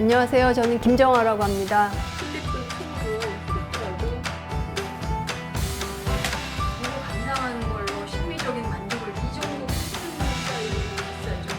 안녕하세요. 저는 김정아라고 합니다. 감당하는 걸로 심미적인 만족을 이 정도 큰 사이즈로 있어야죠.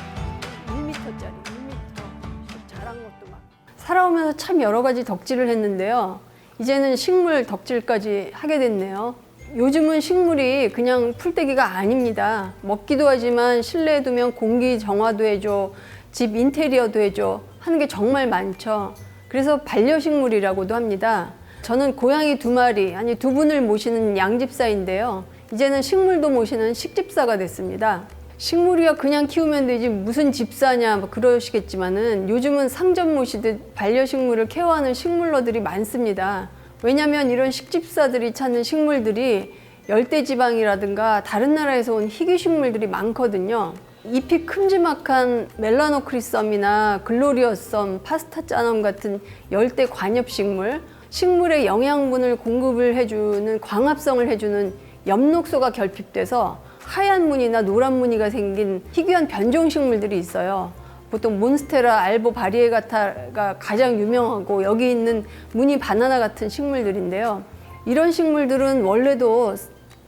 1m짜리, 1m. 자란 것도 막. 살아오면서 참 여러 가지 덕질을 했는데요. 이제는 식물 덕질까지 하게 됐네요. 요즘은 식물이 그냥 풀떼기가 아닙니다. 먹기도 하지만 실내에 두면 공기 정화도 해줘, 집 인테리어도 해줘 하는 게 정말 많죠. 그래서 반려식물이라고도 합니다. 저는 고양이 2마리, 아니 2분을 모시는 양집사인데요. 이제는 식물도 모시는 식집사가 됐습니다. 식물이야 그냥 키우면 되지 무슨 집사냐 뭐 그러시겠지만은 요즘은 상점 모시듯 반려식물을 케어하는 식물러들이 많습니다. 왜냐하면 이런 식집사들이 찾는 식물들이 열대지방이라든가 다른 나라에서 온 희귀식물들이 많거든요. 잎이 큼지막한 멜라노크리썸이나 글로리어썸, 파스타짜넘 같은 열대 관엽식물, 식물의 영양분을 공급을 해주는 광합성을 해주는 엽록소가 결핍돼서 하얀 무늬나 노란 무늬가 생긴 희귀한 변종식물들이 있어요. 보통 몬스테라 알보 바리에가타가 가장 유명하고 여기 있는 무늬 바나나 같은 식물들인데요. 이런 식물들은 원래도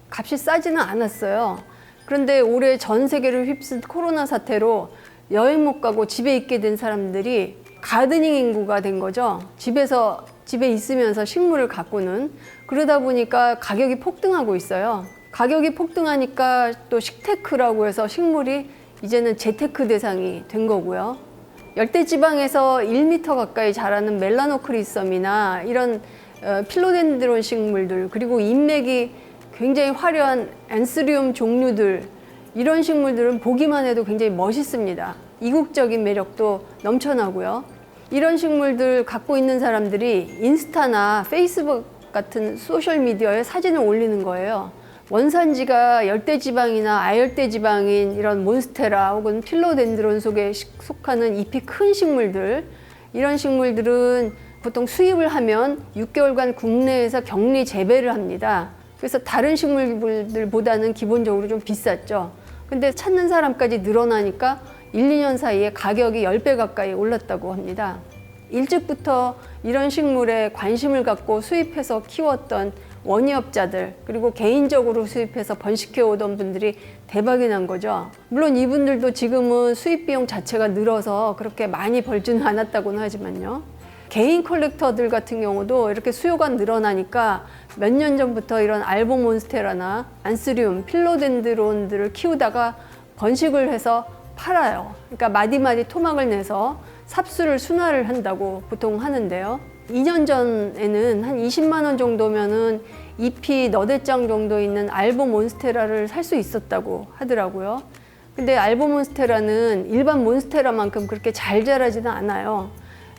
값이 싸지는 않았어요. 그런데 올해 전 세계를 휩쓴 코로나 사태로 여행 못 가고 집에 있게 된 사람들이 가드닝 인구가 된 거죠. 집에 있으면서 식물을 가꾸는. 그러다 보니까 가격이 폭등하고 있어요. 가격이 폭등하니까 또 식테크라고 해서 식물이 이제는 재테크 대상이 된 거고요. 열대지방에서 1m 가까이 자라는 멜라노크리썸이나 이런 필로덴드론 식물들, 그리고 인맥이 굉장히 화려한 안스리움 종류들, 이런 식물들은 보기만 해도 굉장히 멋있습니다. 이국적인 매력도 넘쳐나고요. 이런 식물들 갖고 있는 사람들이 인스타나 페이스북 같은 소셜미디어에 사진을 올리는 거예요. 원산지가 열대지방이나 아열대지방인 이런 몬스테라 혹은 필로덴드론 속에 속하는 잎이 큰 식물들, 이런 식물들은 보통 수입을 하면 6개월간 국내에서 격리 재배를 합니다. 그래서 다른 식물들보다는 기본적으로 좀 비쌌죠. 근데 찾는 사람까지 늘어나니까 1, 2년 사이에 가격이 10배 가까이 올랐다고 합니다. 일찍부터 이런 식물에 관심을 갖고 수입해서 키웠던 원예업자들, 그리고 개인적으로 수입해서 번식해 오던 분들이 대박이 난 거죠. 물론 이분들도 지금은 수입 비용 자체가 늘어서 그렇게 많이 벌지는 않았다고는 하지만요. 개인 컬렉터들 같은 경우도 이렇게 수요가 늘어나니까 몇 년 전부터 이런 알보몬스테라나 안스리움, 필로덴드론들을 키우다가 번식을 해서 팔아요. 그러니까 마디마디 토막을 내서 삽수를 순화를 한다고 보통 하는데요. 2년 전에는 한 20만 원 정도면은 잎이 너댓장 정도 있는 알보몬스테라를 살 수 있었다고 하더라고요. 근데 알보몬스테라는 일반 몬스테라만큼 그렇게 잘 자라지는 않아요.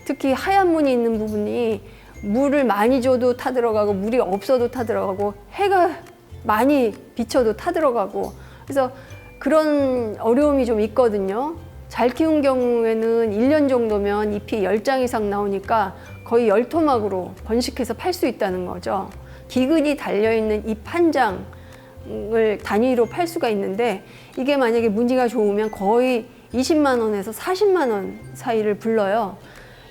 특히 하얀 무늬 있는 부분이 물을 많이 줘도 타들어가고 물이 없어도 타들어가고 해가 많이 비쳐도 타들어가고, 그래서 그런 어려움이 좀 있거든요. 잘 키운 경우에는 1년 정도면 잎이 10장 이상 나오니까 거의 10토막으로 번식해서 팔 수 있다는 거죠. 기근이 달려있는 잎 한 장을 단위로 팔 수가 있는데 이게 만약에 무늬가 좋으면 거의 20만 원에서 40만 원 사이를 불러요.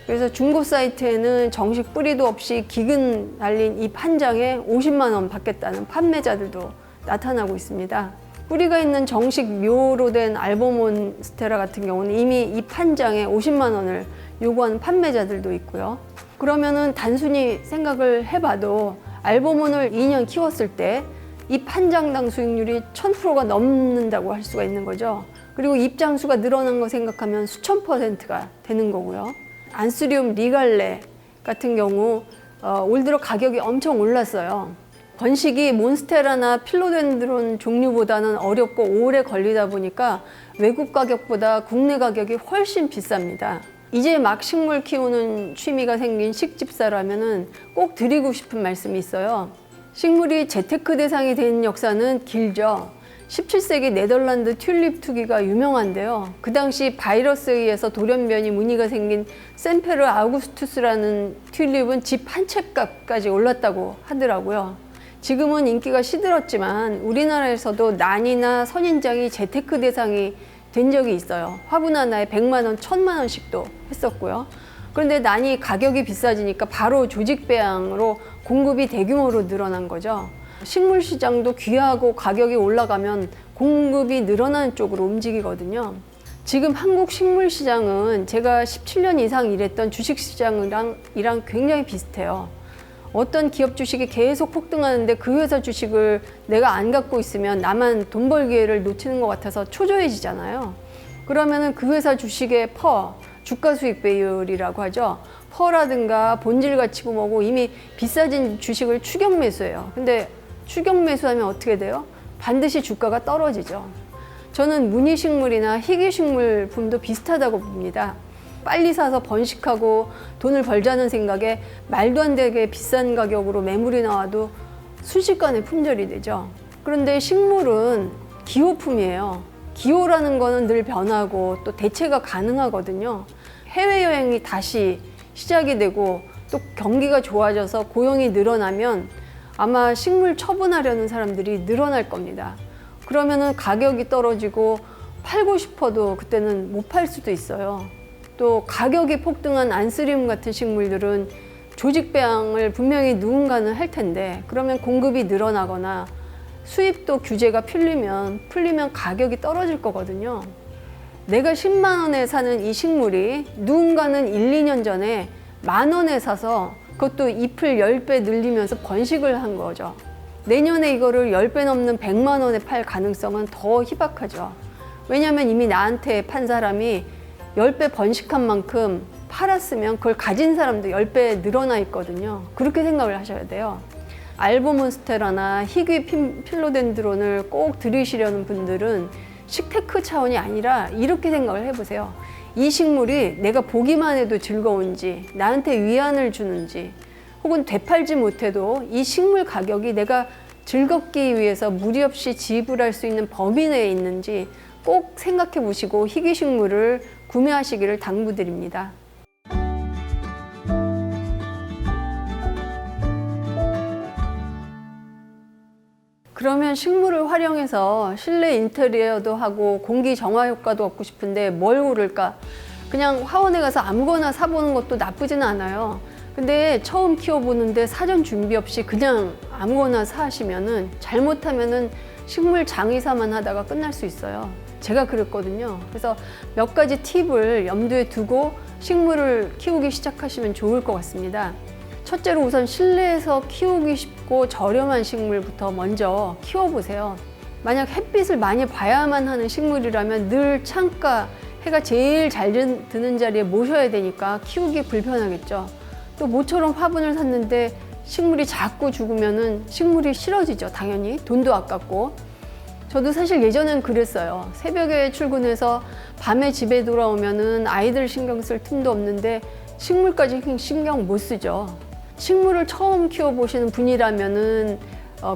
그래서 중고 사이트에는 정식 뿌리도 없이 기근 달린 잎 한 장에 50만 원 받겠다는 판매자들도 나타나고 있습니다. 뿌리가 있는 정식 묘로 된 알보몬스테라 같은 경우는 이미 잎 한 장에 50만 원을 요구하는 판매자들도 있고요. 그러면은 단순히 생각을 해봐도 알보몬을 2년 키웠을 때 잎 한 장당 수익률이 1000%가 넘는다고 할 수가 있는 거죠. 그리고 잎 장수가 늘어난 거 생각하면 수천 %가 되는 거고요. 안스리움 리갈레 같은 경우 올 들어 가격이 엄청 올랐어요. 번식이 몬스테라나 필로덴드론 종류보다는 어렵고 오래 걸리다 보니까 외국 가격보다 국내 가격이 훨씬 비쌉니다. 이제 막 식물 키우는 취미가 생긴 식집사라면은 꼭 드리고 싶은 말씀이 있어요. 식물이 재테크 대상이 된 역사는 길죠. 17세기 네덜란드 튤립 투기가 유명한데요. 그 당시 바이러스에 의해서 돌연변이 무늬가 생긴 샘페르 아우구스투스라는 튤립은 집 한 채 값까지 올랐다고 하더라고요. 지금은 인기가 시들었지만 우리나라에서도 난이나 선인장이 재테크 대상이 된 적이 있어요. 화분 하나에 100만 원, 1000만 원씩도 했었고요. 그런데 난이 가격이 비싸지니까 바로 조직 배양으로 공급이 대규모로 늘어난 거죠. 식물 시장도 귀하고 가격이 올라가면 공급이 늘어나는 쪽으로 움직이거든요. 지금 한국 식물 시장은 제가 17년 이상 일했던 주식 시장이랑 굉장히 비슷해요. 어떤 기업 주식이 계속 폭등하는데 그 회사 주식을 내가 안 갖고 있으면 나만 돈 벌 기회를 놓치는 것 같아서 초조해지잖아요. 그러면은 그 회사 주식의 주가 수익 비율이라고 하죠. 퍼라든가 본질 가치고 뭐고 이미 비싸진 주식을 추격 매수해요. 근데 추격 매수하면 어떻게 돼요? 반드시 주가가 떨어지죠. 저는 무늬식물이나 희귀식물품도 비슷하다고 봅니다. 빨리 사서 번식하고 돈을 벌자는 생각에 말도 안 되게 비싼 가격으로 매물이 나와도 순식간에 품절이 되죠. 그런데 식물은 기호품이에요. 기호라는 거는 늘 변하고 또 대체가 가능하거든요. 해외여행이 다시 시작이 되고 또 경기가 좋아져서 고용이 늘어나면 아마 식물 처분하려는 사람들이 늘어날 겁니다. 그러면은 가격이 떨어지고 팔고 싶어도 그때는 못 팔 수도 있어요. 또 가격이 폭등한 안스리움 같은 식물들은 조직 배양을 분명히 누군가는 할 텐데 그러면 공급이 늘어나거나 수입도 규제가 풀리면 가격이 떨어질 거거든요. 내가 10만 원에 사는 이 식물이 누군가는 1, 2년 전에 10,000원에 사서 그것도 잎을 10배 늘리면서 번식을 한 거죠. 내년에 이거를 10배 넘는 100만 원에 팔 가능성은 더 희박하죠. 왜냐하면 이미 나한테 판 사람이 10배 번식한 만큼 팔았으면 그걸 가진 사람도 10배 늘어나 있거든요. 그렇게 생각을 하셔야 돼요. 알보몬스테라나 희귀 필로덴드론을 꼭 들이시려는 분들은 식테크 차원이 아니라 이렇게 생각을 해보세요. 이 식물이 내가 보기만 해도 즐거운지, 나한테 위안을 주는지, 혹은 되팔지 못해도 이 식물 가격이 내가 즐겁기 위해서 무리 없이 지불할 수 있는 범위 내에 있는지 꼭 생각해 보시고 희귀식물을 구매하시기를 당부드립니다. 그러면 식물을 활용해서 실내 인테리어도 하고 공기 정화 효과도 얻고 싶은데 뭘 고를까? 그냥 화원에 가서 아무거나 사보는 것도 나쁘지는 않아요. 근데 처음 키워보는데 사전 준비 없이 그냥 아무거나 사시면은 잘못하면은 식물 장의사만 하다가 끝날 수 있어요. 제가 그랬거든요. 그래서 몇 가지 팁을 염두에 두고 식물을 키우기 시작하시면 좋을 것 같습니다. 첫째로 우선 실내에서 키우기 쉽고 저렴한 식물부터 먼저 키워보세요. 만약 햇빛을 많이 봐야만 하는 식물이라면 늘 창가, 해가 제일 잘 드는 자리에 모셔야 되니까 키우기 불편하겠죠. 또 모처럼 화분을 샀는데 식물이 자꾸 죽으면은 식물이 싫어지죠. 당연히 돈도 아깝고. 저도 사실 예전엔 그랬어요. 새벽에 출근해서 밤에 집에 돌아오면은 아이들 신경 쓸 틈도 없는데 식물까지 신경 못 쓰죠. 식물을 처음 키워보시는 분이라면은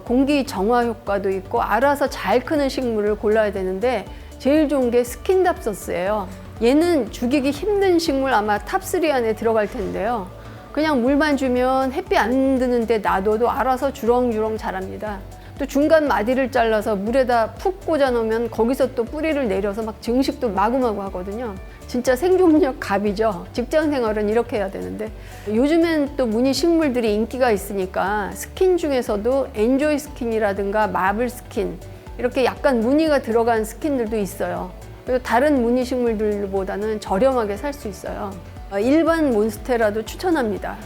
공기 정화 효과도 있고 알아서 잘 크는 식물을 골라야 되는데 제일 좋은 게 스킨답서스예요. 얘는 죽이기 힘든 식물 아마 탑3 안에 들어갈 텐데요. 그냥 물만 주면 햇빛 안 드는데 놔둬도 알아서 주렁주렁 자랍니다. 또 중간 마디를 잘라서 물에다 푹 꽂아 놓으면 거기서 또 뿌리를 내려서 막 증식도 마구마구 하거든요. 진짜 생존력 갑이죠. 직장 생활은 이렇게 해야 되는데 요즘엔 또 무늬 식물들이 인기가 있으니까 스킨 중에서도 엔조이 스킨이라든가 마블 스킨 이렇게 약간 무늬가 들어간 스킨들도 있어요. 그리고 다른 무늬 식물들보다는 저렴하게 살 수 있어요. 일반 몬스테라도 추천합니다.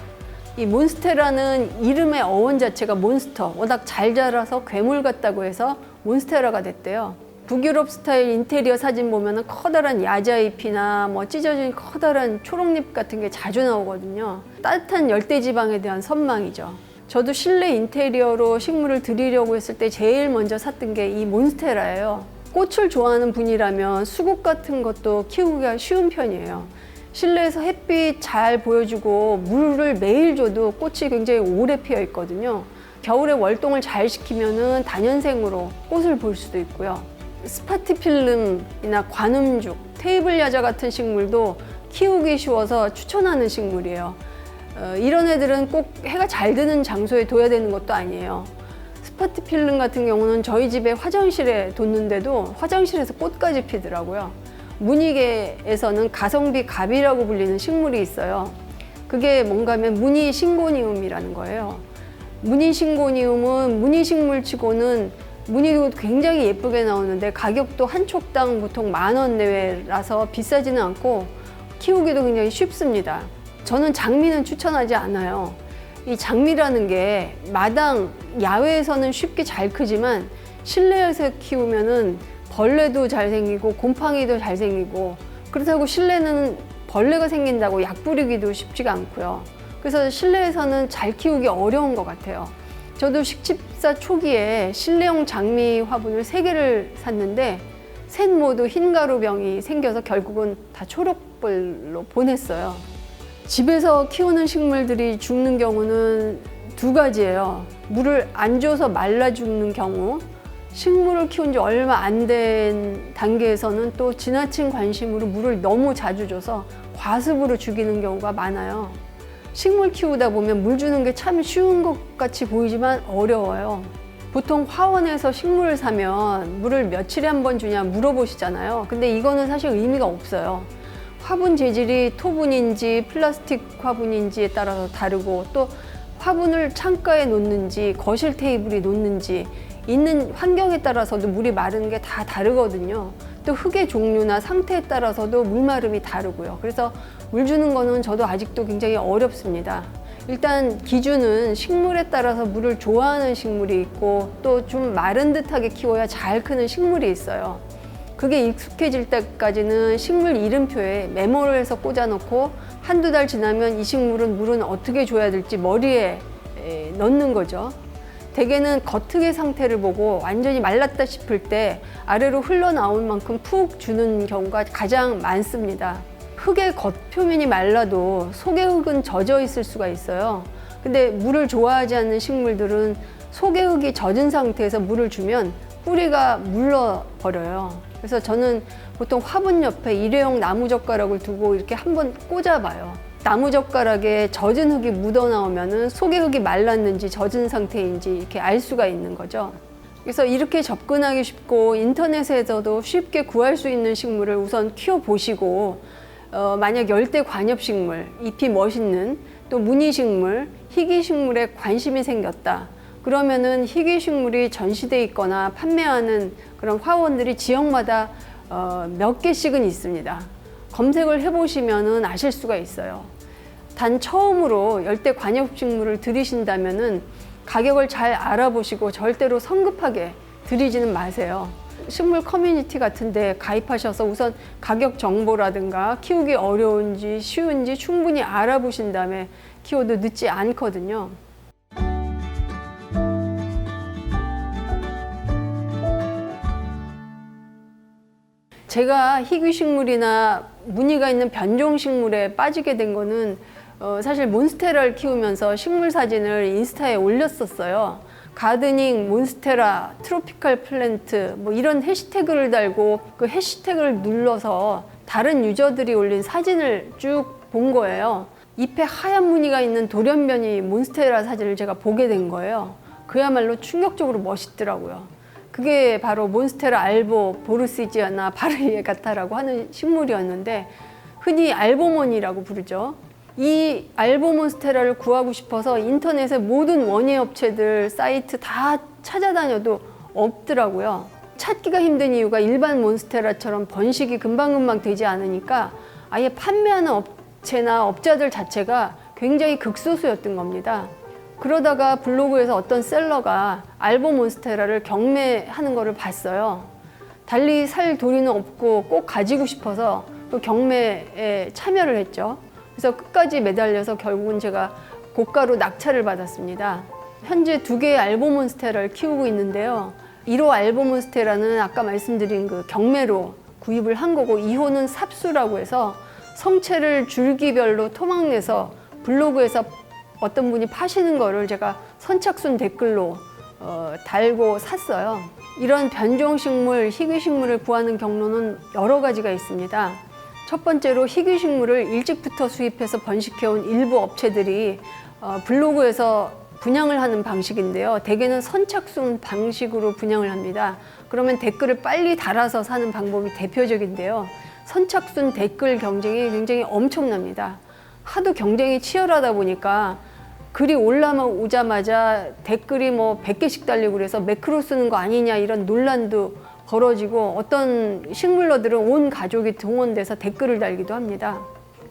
이 몬스테라는 이름의 어원 자체가 몬스터, 워낙 잘 자라서 괴물 같다고 해서 몬스테라가 됐대요. 북유럽 스타일 인테리어 사진 보면 커다란 야자잎이나 찢어진 커다란 초록잎 같은 게 자주 나오거든요. 따뜻한 열대지방에 대한 선망이죠. 저도 실내 인테리어로 식물을 들이려고 했을 때 제일 먼저 샀던 게 이 몬스테라예요. 꽃을 좋아하는 분이라면 수국 같은 것도 키우기가 쉬운 편이에요. 실내에서 햇빛 잘 보여주고 물을 매일 줘도 꽃이 굉장히 오래 피어 있거든요. 겨울에 월동을 잘 시키면은 다년생으로 꽃을 볼 수도 있고요. 스파티필름이나 관음죽, 테이블 야자 같은 식물도 키우기 쉬워서 추천하는 식물이에요. 이런 애들은 꼭 해가 잘 드는 장소에 둬야 되는 것도 아니에요. 스파티필름 같은 경우는 저희 집에 화장실에 뒀는데도 화장실에서 꽃까지 피더라고요. 무늬계에서는 가성비 갑이라고 불리는 식물이 있어요. 그게 뭔가 하면 무늬싱고니움이라는 거예요. 무늬싱고니움은 무늬식물치고는 무늬도 굉장히 예쁘게 나오는데 가격도 한 촉당 보통 10,000원 내외라서 비싸지는 않고 키우기도 굉장히 쉽습니다. 저는 장미는 추천하지 않아요. 이 장미라는 게 마당, 야외에서는 쉽게 잘 크지만 실내에서 키우면은 벌레도 잘 생기고 곰팡이도 잘 생기고, 그렇다고 실내는 벌레가 생긴다고 약 뿌리기도 쉽지가 않고요. 그래서 실내에서는 잘 키우기 어려운 것 같아요. 저도 식집사 초기에 실내용 장미 화분을 3개를 샀는데 셋 모두 흰가루병이 생겨서 결국은 다 초록불로 보냈어요. 집에서 키우는 식물들이 죽는 경우는 2가지예요. 물을 안 줘서 말라 죽는 경우, 식물을 키운 지 얼마 안 된 단계에서는 또 지나친 관심으로 물을 너무 자주 줘서 과습으로 죽이는 경우가 많아요. 식물 키우다 보면 물 주는 게 참 쉬운 것 같이 보이지만 어려워요. 보통 화원에서 식물을 사면 물을 며칠에 한 번 주냐 물어보시잖아요. 근데 이거는 사실 의미가 없어요. 화분 재질이 토분인지 플라스틱 화분인지에 따라서 다르고, 또 화분을 창가에 놓는지 거실 테이블에 놓는지 있는 환경에 따라서도 물이 마르는 게 다 다르거든요. 또 흙의 종류나 상태에 따라서도 물 마름이 다르고요. 그래서 물 주는 거는 저도 아직도 굉장히 어렵습니다. 일단 기준은 식물에 따라서 물을 좋아하는 식물이 있고 또 좀 마른 듯하게 키워야 잘 크는 식물이 있어요. 그게 익숙해질 때까지는 식물 이름표에 메모를 해서 꽂아놓고 한두 달 지나면 이 식물은 물은 어떻게 줘야 될지 머리에 넣는 거죠. 대개는 겉흙의 상태를 보고 완전히 말랐다 싶을 때 아래로 흘러나올 만큼 푹 주는 경우가 가장 많습니다. 흙의 겉표면이 말라도 속의 흙은 젖어 있을 수가 있어요. 근데 물을 좋아하지 않는 식물들은 속의 흙이 젖은 상태에서 물을 주면 뿌리가 물러버려요. 그래서 저는 보통 화분 옆에 일회용 나무젓가락을 두고 이렇게 한번 꽂아봐요. 나무젓가락에 젖은 흙이 묻어나오면은 속의 흙이 말랐는지 젖은 상태인지 이렇게 알 수가 있는 거죠. 그래서 이렇게 접근하기 쉽고 인터넷에서도 쉽게 구할 수 있는 식물을 우선 키워보시고, 만약 열대 관엽식물, 잎이 멋있는 또 무늬식물, 희귀식물에 관심이 생겼다. 그러면은 희귀식물이 전시돼 있거나 판매하는 그런 화원들이 지역마다 몇 개씩은 있습니다. 검색을 해보시면은 아실 수가 있어요. 단 처음으로 열대 관엽식물을 들이신다면은 가격을 잘 알아보시고 절대로 성급하게 들이지는 마세요. 식물 커뮤니티 같은데 가입하셔서 우선 가격 정보라든가 키우기 어려운지 쉬운지 충분히 알아보신 다음에 키워도 늦지 않거든요. 제가 희귀식물이나 무늬가 있는 변종식물에 빠지게 된 거는 사실 몬스테라를 키우면서 식물 사진을 인스타에 올렸었어요. 가드닝, 몬스테라, 트로피컬 플랜트 뭐 이런 해시태그를 달고 그 해시태그를 눌러서 다른 유저들이 올린 사진을 쭉 본 거예요. 잎에 하얀 무늬가 있는 돌연변이 몬스테라 사진을 제가 보게 된 거예요. 그야말로 충격적으로 멋있더라고요. 그게 바로 몬스테라 알보 보르시지아나 바르이에 가타라고 하는 식물이었는데 흔히 알보몬이라고 부르죠. 이 알보 몬스테라를 구하고 싶어서 인터넷에 모든 원예 업체들 사이트 다 찾아다녀도 없더라고요. 찾기가 힘든 이유가 일반 몬스테라처럼 번식이 금방금방 되지 않으니까 아예 판매하는 업체나 업자들 자체가 굉장히 극소수였던 겁니다. 그러다가 블로그에서 어떤 셀러가 알보 몬스테라를 경매하는 거를 봤어요. 달리 살 도리는 없고 꼭 가지고 싶어서 또 경매에 참여를 했죠. 그래서 끝까지 매달려서 결국은 제가 고가로 낙찰을 받았습니다. 현재 2개의 알보 몬스테라를 키우고 있는데요. 1호 알보 몬스테라는 아까 말씀드린 그 경매로 구입을 한 거고, 2호는 삽수라고 해서 성체를 줄기별로 토막내서 블로그에서 어떤 분이 파시는 거를 제가 선착순 댓글로 달고 샀어요. 이런 변종식물, 희귀식물을 구하는 경로는 여러 가지가 있습니다. 첫 번째로 희귀식물을 일찍부터 수입해서 번식해온 일부 업체들이 블로그에서 분양을 하는 방식인데요. 대개는 선착순 방식으로 분양을 합니다. 그러면 댓글을 빨리 달아서 사는 방법이 대표적인데요. 선착순 댓글 경쟁이 굉장히 엄청납니다. 하도 경쟁이 치열하다 보니까 글이 올라오자마자 댓글이 뭐 100개씩 달리고 그래서 매크로 쓰는 거 아니냐 이런 논란도 벌어지고 어떤 식물러들은 온 가족이 동원돼서 댓글을 달기도 합니다.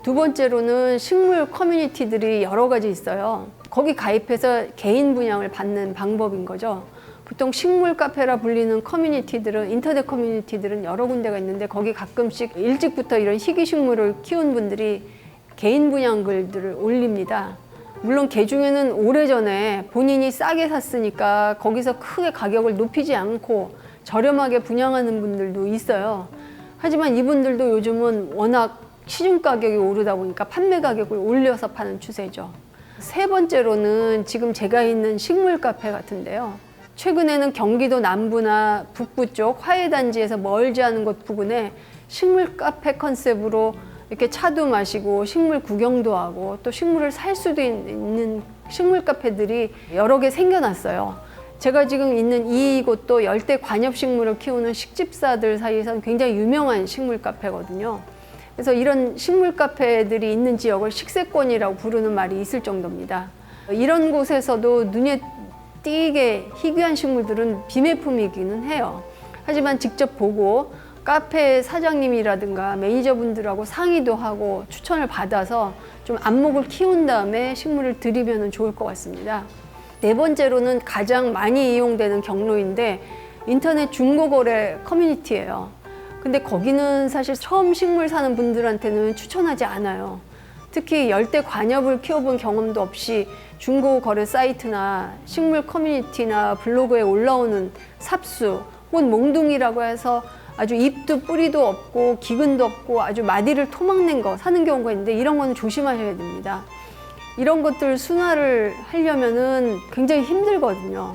두 번째로는 식물 커뮤니티들이 여러 가지 있어요. 거기 가입해서 개인 분양을 받는 방법인 거죠. 보통 식물 카페라 불리는 커뮤니티들은, 인터넷 커뮤니티들은 여러 군데가 있는데 거기 가끔씩 일찍부터 이런 희귀식물을 키운 분들이 개인 분양 글들을 올립니다. 물론 개 중에는 오래전에 본인이 싸게 샀으니까 거기서 크게 가격을 높이지 않고 저렴하게 분양하는 분들도 있어요. 하지만 이분들도 요즘은 워낙 시중 가격이 오르다 보니까 판매 가격을 올려서 파는 추세죠. 세 번째로는 지금 제가 있는 식물 카페 같은데요. 최근에는 경기도 남부나 북부 쪽 화훼단지에서 멀지 않은 곳 부근에 식물 카페 컨셉으로 이렇게 차도 마시고 식물 구경도 하고 또 식물을 살 수도 있는 식물 카페들이 여러 개 생겨났어요. 제가 지금 있는 이곳도 열대 관엽식물을 키우는 식집사들 사이에서는 굉장히 유명한 식물 카페거든요. 그래서 이런 식물 카페들이 있는 지역을 식세권이라고 부르는 말이 있을 정도입니다. 이런 곳에서도 눈에 띄게 희귀한 식물들은 비매품이기는 해요. 하지만 직접 보고 카페 사장님이라든가 매니저분들하고 상의도 하고 추천을 받아서 좀 안목을 키운 다음에 식물을 들이면 좋을 것 같습니다. 네 번째로는 가장 많이 이용되는 경로인데 인터넷 중고거래 커뮤니티예요. 근데 거기는 사실 처음 식물 사는 분들한테는 추천하지 않아요. 특히 열대 관엽을 키워본 경험도 없이 중고거래 사이트나 식물 커뮤니티나 블로그에 올라오는 삽수 혹은 몽둥이라고 해서 아주 잎도 뿌리도 없고 기근도 없고 아주 마디를 토막낸 거 사는 경우가 있는데 이런 거는 조심하셔야 됩니다. 이런 것들 순화를 하려면은 굉장히 힘들거든요.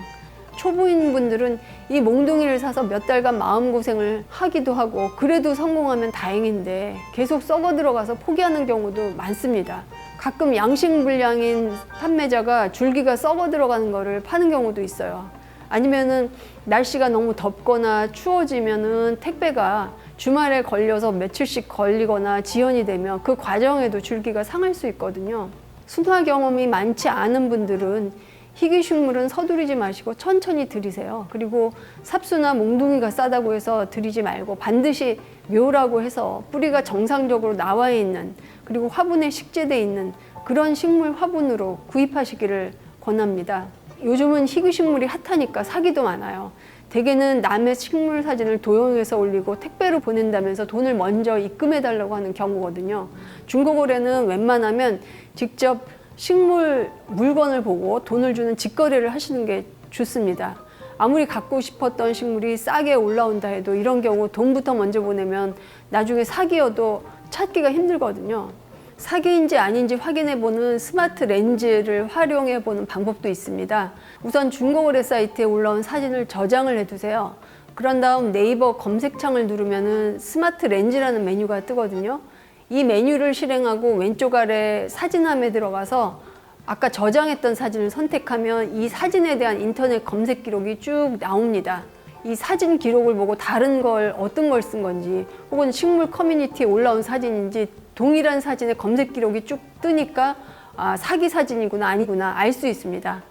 초보인 분들은 이 몽둥이를 사서 몇 달간 마음고생을 하기도 하고 그래도 성공하면 다행인데 계속 썩어 들어가서 포기하는 경우도 많습니다. 가끔 양식물량인 판매자가 줄기가 썩어 들어가는 거를 파는 경우도 있어요. 아니면은 날씨가 너무 덥거나 추워지면은 택배가 주말에 걸려서 며칠씩 걸리거나 지연이 되면 그 과정에도 줄기가 상할 수 있거든요. 순화 경험이 많지 않은 분들은 희귀식물은 서두르지 마시고 천천히 들이세요. 그리고 삽수나 몽둥이가 싸다고 해서 들이지 말고 반드시 묘라고 해서 뿌리가 정상적으로 나와 있는 그리고 화분에 식재되어 있는 그런 식물 화분으로 구입하시기를 권합니다. 요즘은 희귀식물이 핫하니까 사기도 많아요. 대개는 남의 식물 사진을 도용해서 올리고 택배로 보낸다면서 돈을 먼저 입금해달라고 하는 경우거든요. 중고거래는 웬만하면 직접 식물 물건을 보고 돈을 주는 직거래를 하시는 게 좋습니다. 아무리 갖고 싶었던 식물이 싸게 올라온다 해도 이런 경우 돈부터 먼저 보내면 나중에 사기여도 찾기가 힘들거든요. 사기인지 아닌지 확인해보는 스마트 렌즈를 활용해보는 방법도 있습니다. 우선 중고거래 사이트에 올라온 사진을 저장을 해두세요. 그런 다음 네이버 검색창을 누르면 스마트 렌즈라는 메뉴가 뜨거든요. 이 메뉴를 실행하고 왼쪽 아래 사진함에 들어가서 아까 저장했던 사진을 선택하면 이 사진에 대한 인터넷 검색 기록이 쭉 나옵니다. 이 사진 기록을 보고 다른 걸 어떤 걸 쓴 건지 혹은 식물 커뮤니티에 올라온 사진인지 동일한 사진의 검색 기록이 쭉 뜨니까 아, 사기 사진이구나 아니구나 알 수 있습니다.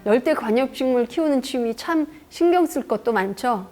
열대 관엽식물 키우는 취미 참 신경 쓸 것도 많죠.